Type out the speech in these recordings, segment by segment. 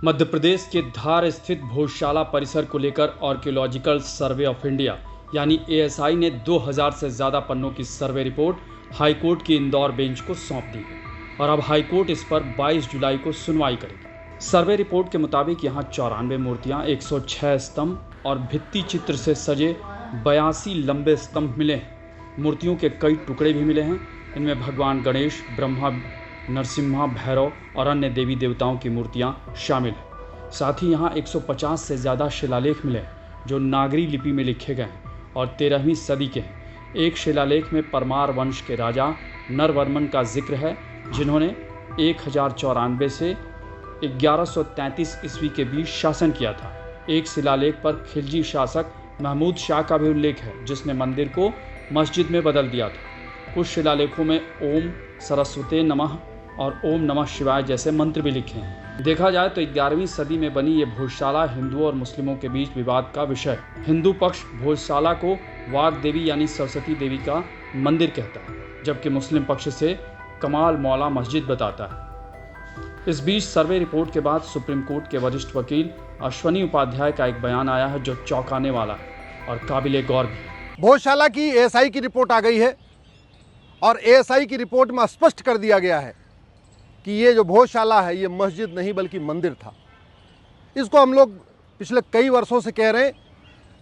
मध्य प्रदेश के धार स्थित भोजशाला परिसर को लेकर आर्कियोलॉजिकल सर्वे ऑफ इंडिया यानी एएसआई ने 2000 से ज़्यादा पन्नों की सर्वे रिपोर्ट हाईकोर्ट की इंदौर बेंच को सौंप दी है और अब हाईकोर्ट इस पर 22 जुलाई को सुनवाई करेगी। सर्वे रिपोर्ट के मुताबिक यहाँ 94 मूर्तियाँ, 106 स्तंभ और भित्ति चित्र से सजे 82 लंबे स्तंभ मिले हैं। मूर्तियों के कई टुकड़े भी मिले हैं। इनमें भगवान गणेश, ब्रह्मा, नरसिम्हा, भैरव और अन्य देवी देवताओं की मूर्तियां शामिल हैं। साथ ही यहाँ 150 से ज़्यादा शिलालेख मिले हैं जो नागरी लिपि में लिखे गए हैं और 13वीं सदी के हैं। एक शिलालेख में परमार वंश के राजा नरवर्मन का जिक्र है जिन्होंने 1094 से 1133 ईस्वी के बीच शासन किया था। एक शिलालेख पर खिलजी शासक महमूद शाह का भी उल्लेख है जिसने मंदिर को मस्जिद में बदल दिया था। कुछ शिलालेखों में ओम सरस्वते नमः और ओम नमः शिवाय जैसे मंत्र भी लिखे हैं। देखा जाए तो 11वीं सदी में बनी ये भोजशाला हिंदुओं और मुस्लिमों के बीच विवाद का विषय। हिंदू पक्ष भोजशाला को वाग देवी यानी सरस्वती देवी का मंदिर कहता है, जबकि मुस्लिम पक्ष से कमाल मौला मस्जिद बताता है। इस बीच सर्वे रिपोर्ट के बाद सुप्रीम कोर्ट के वरिष्ठ वकील अश्वनी उपाध्याय का एक बयान आया है जो चौंकाने वाला है और काबिले गौर भी है। भोजशाला की एएसआई की रिपोर्ट आ गई है और एएसआई की रिपोर्ट में स्पष्ट कर दिया गया है कि ये जो भोजशाला है ये मस्जिद नहीं बल्कि मंदिर था। इसको हम लोग पिछले कई वर्षों से कह रहे हैं।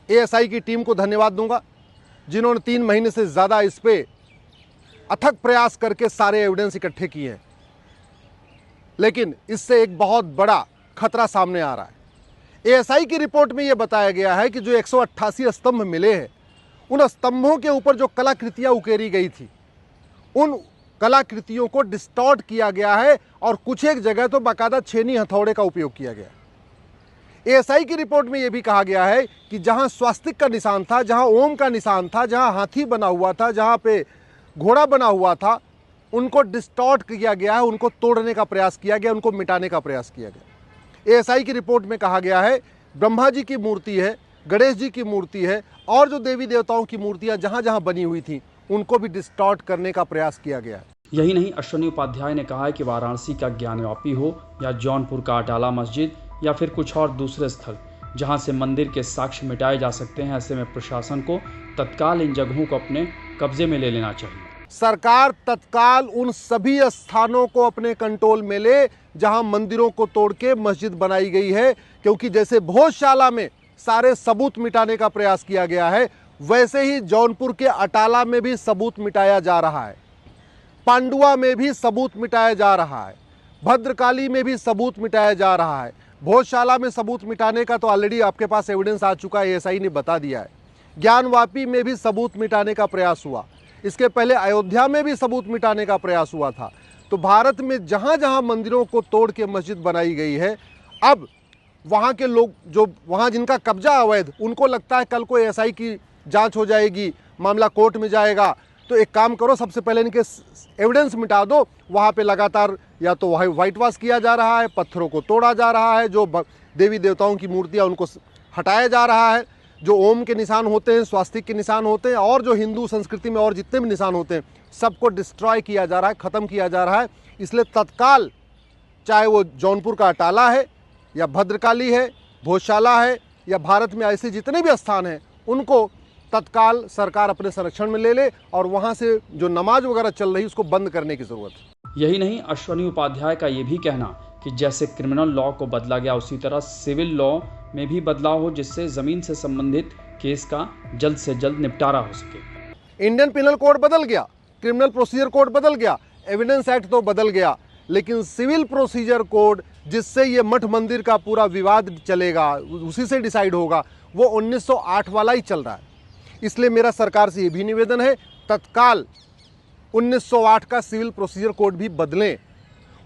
एएसआई की टीम को धन्यवाद दूंगा जिन्होंने 3 महीने से ज़्यादा इस पे अथक प्रयास करके सारे एविडेंस इकट्ठे किए हैं, लेकिन इससे एक बहुत बड़ा खतरा सामने आ रहा है। एएसआई की रिपोर्ट में ये बताया गया है कि जो 188 स्तंभ मिले हैं उन स्तंभों के ऊपर जो कलाकृतियाँ उकेरी गई थी उन कलाकृतियों को डिस्टॉर्ट किया गया है और कुछ एक जगह तो बाकायदा छेनी हथौड़े का उपयोग किया गया है। एएसआई की रिपोर्ट में यह भी कहा गया है कि जहां स्वास्तिक का निशान था, जहां ओम का निशान था, जहां हाथी बना हुआ था, जहां पे घोड़ा बना हुआ था, उनको डिस्टॉर्ट किया गया है, उनको तोड़ने का प्रयास किया गया, उनको मिटाने का प्रयास किया गया। एएसआई की रिपोर्ट में कहा गया है ब्रह्मा जी की मूर्ति है, गणेश जी की मूर्ति है और जो देवी देवताओं की मूर्तियां जहां जहां बनी हुई थी उनको भी डिस्टॉर्ट करने का प्रयास किया गया है। यही नहीं, अश्वनी उपाध्याय ने कहा है कि वाराणसी का ज्ञानवापी हो या जौनपुर का अटाला मस्जिद या फिर कुछ और दूसरे स्थल जहां से मंदिर के साक्ष्य मिटाए जा सकते हैं, ऐसे में प्रशासन को तत्काल इन जगहों को अपने कब्जे में ले लेना चाहिए। सरकार तत्काल उन सभी स्थानों को अपने कंट्रोल में ले जहां मंदिरों को तोड़ के मस्जिद बनाई गई है, क्योंकि जैसे भोजशाला में सारे सबूत मिटाने का प्रयास किया गया है वैसे ही जौनपुर के अटाला में भी सबूत मिटाया जा रहा है, पांडुआ में भी सबूत मिटाया जा रहा है, भद्रकाली में भी सबूत मिटाया जा रहा है। भोजशाला में सबूत मिटाने का तो ऑलरेडी आपके पास एविडेंस आ चुका है, एएसआई ने बता दिया है। ज्ञानवापी में भी सबूत मिटाने का प्रयास हुआ, इसके पहले अयोध्या में भी सबूत मिटाने का प्रयास हुआ था। तो भारत में जहाँ जहाँ मंदिरों को तोड़ के मस्जिद बनाई गई है, अब वहाँ के लोग जो वहाँ जिनका कब्जा अवैध, उनको लगता है कल को एएसआई की जांच हो जाएगी, मामला कोर्ट में जाएगा, तो एक काम करो, सबसे पहले इनके एविडेंस मिटा दो। वहाँ पे लगातार या तो वाइट वॉश किया जा रहा है, पत्थरों को तोड़ा जा रहा है, जो देवी देवताओं की मूर्तियाँ उनको हटाया जा रहा है, जो ओम के निशान होते हैं, स्वास्तिक के निशान होते हैं और जो हिंदू संस्कृति में और जितने भी निशान होते हैं सबको डिस्ट्रॉय किया जा रहा है, ख़त्म किया जा रहा है। इसलिए तत्काल, चाहे वो जौनपुर का अटाला है या भद्रकाली है, भोजशाला है या भारत में ऐसे जितने भी स्थान हैं, उनको तत्काल सरकार अपने संरक्षण में ले ले और वहाँ से जो नमाज वगैरह चल रही है उसको बंद करने की ज़रूरत है। यही नहीं, अश्वनी उपाध्याय का ये भी कहना कि जैसे क्रिमिनल लॉ को बदला गया उसी तरह सिविल लॉ में भी बदलाव हो जिससे ज़मीन से संबंधित केस का जल्द से जल्द निपटारा हो सके। इंडियन पिनल कोड बदल गया, क्रिमिनल प्रोसीजर कोड बदल गया, एविडेंस एक्ट तो बदल गया, लेकिन सिविल प्रोसीजर कोड जिससे ये मठ मंदिर का पूरा विवाद चलेगा, उसी से डिसाइड होगा, वो 1908 वाला ही चल रहा है। इसलिए मेरा सरकार से ये भी निवेदन है, तत्काल 1908 का सिविल प्रोसीजर कोड भी बदलें,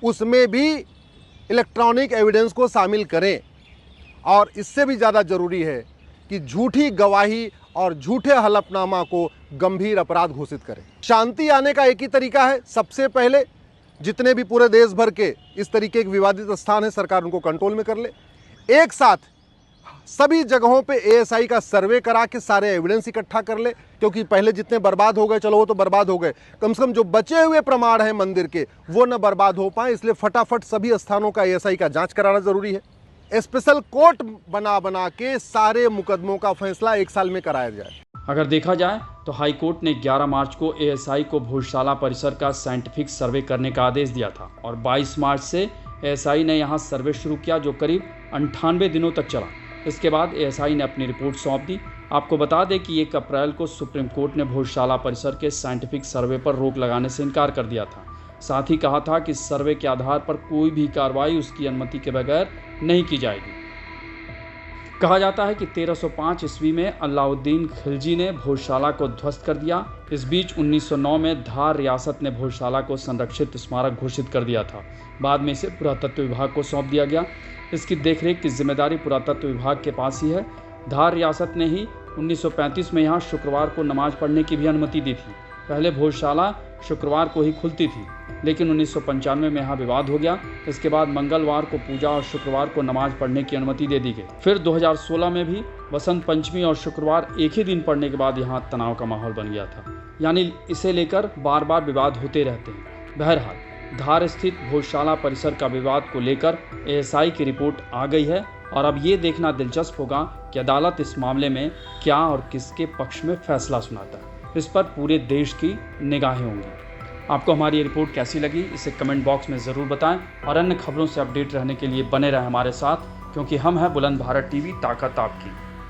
उसमें भी इलेक्ट्रॉनिक एविडेंस को शामिल करें और इससे भी ज़्यादा ज़रूरी है कि झूठी गवाही और झूठे हलफनामा को गंभीर अपराध घोषित करें। शांति आने का एक ही तरीका है, सबसे पहले जितने भी पूरे देश भर के इस तरीके के विवादित स्थान है सरकार उनको कंट्रोल में कर ले। एक साथ सभी जगहों पे एएसआई का सर्वे करा के सारे एविडेंस इकट्ठा कर ले, क्योंकि पहले जितने बर्बाद हो गए, चलो वो तो बर्बाद हो गए, कम से कम जो बचे हुए प्रमाण हैं मंदिर के वो न बर्बाद हो पाए। इसलिए फटाफट सभी स्थानों का एएसआई का जांच कराना जरूरी है। स्पेशल कोर्ट बना बना के सारे मुकदमों का फैसला 1 साल में कराया जाए। अगर देखा जाए तो हाई कोर्ट ने 11 मार्च को एएसआई को भोजशाला परिसर का साइंटिफिक सर्वे करने का आदेश दिया था और 22 मार्च से एएसआई ने यहां सर्वे शुरू किया, जो करीब 98 दिनों तक चला। इसके बाद एएसआई ने अपनी रिपोर्ट सौंप दी। आपको बता दें कि 1 अप्रैल को सुप्रीम कोर्ट ने भोजशाला परिसर के साइंटिफिक सर्वे पर रोक लगाने से इनकार कर दिया था। साथ ही कहा था कि सर्वे के आधार पर कोई भी कार्रवाई उसकी अनुमति के बगैर नहीं की जाएगी। कहा जाता है कि 1305 ईस्वी में अलाउद्दीन खिलजी ने भोजशाला को ध्वस्त कर दिया। इस बीच 1909 में धार रियासत ने भोजशाला को संरक्षित स्मारक घोषित कर दिया था। बाद में इसे पुरातत्व विभाग को सौंप दिया गया। इसकी देखरेख की जिम्मेदारी पुरातत्व विभाग के पास ही है। धार रियासत ने ही 1935 में यहाँ शुक्रवार को नमाज पढ़ने की भी अनुमति दी थी। पहले भोजशाला शुक्रवार को ही खुलती थी, लेकिन 1995 में यहाँ विवाद हो गया। इसके बाद मंगलवार को पूजा और शुक्रवार को नमाज पढ़ने की अनुमति दे दी गई। फिर 2016 में भी बसंत पंचमी और शुक्रवार एक ही दिन पड़ने के बाद यहाँ तनाव का माहौल बन गया था। यानी इसे लेकर बार बार विवाद होते रहते हैं। बहरहाल धार स्थित भोजशाला परिसर का विवाद को लेकर एएसआई की रिपोर्ट आ गई है और अब ये देखना दिलचस्प होगा कि अदालत इस मामले में क्या और किसके पक्ष में फैसला सुनाता है। इस पर पूरे देश की निगाहें होंगी। आपको हमारी ये रिपोर्ट कैसी लगी, इसे कमेंट बॉक्स में ज़रूर बताएं और अन्य खबरों से अपडेट रहने के लिए बने रहें हमारे साथ, क्योंकि हम हैं बुलंद भारत टीवी, ताकत आपकी।